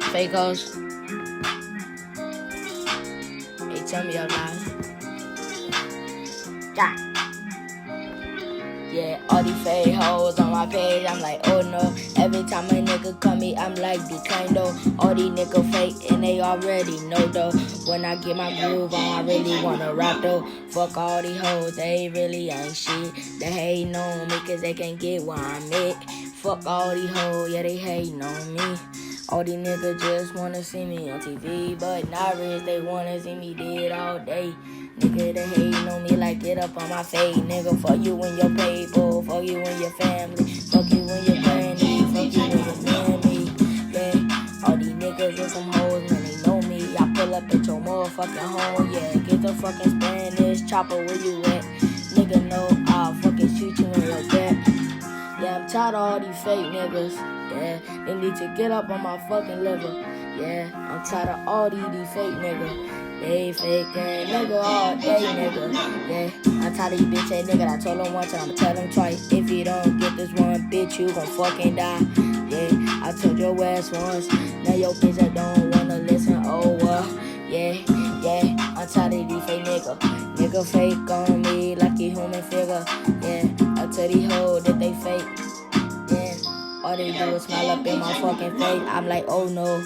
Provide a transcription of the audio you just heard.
Fakos, they tell me I'm lying. Yeah, all these fake hoes on my page, I'm like, oh no. Every time a nigga call me, I'm like, be kind though. All these niggas fake and they already know though. When I get my groove on, I really wanna rap though. Fuck all these hoes, they really ain't shit. They hating on me cause they can't get what I'm at. Fuck all these hoes, yeah, they hating on me. All these niggas just wanna see me on TV, but not rich, they wanna see me dead all day. Nigga, they hating on me like get up on my face. Nigga, fuck you and your people, fuck you and your family, fuck you and your granny, fuck you and your mammy. Yeah, all these niggas and some hoes, man, they know me. I pull up at your motherfucking home, yeah. Get the fucking Spanish chopper, where you at? Nigga, know I'll fucking shoot you in your back. Yeah, I'm tired of all these fake niggas. Yeah, they need to get up on my fucking liver. Yeah, I'm tired of all these fake niggas. They fake nigga all day, nigga. Yeah, I'm tired of these bitch ass nigga. I told him once, I'ma tell him twice. If you don't get this one, bitch, you gon' fucking die. Yeah, I told your ass once. Now your bitch that don't wanna listen. Oh, yeah. I'm tired of these fake nigga. Nigga fake on me like a human figure. Yeah, I tell these hoes that they fake. Yeah, all they do is smile up in my fucking face. I'm like, oh no.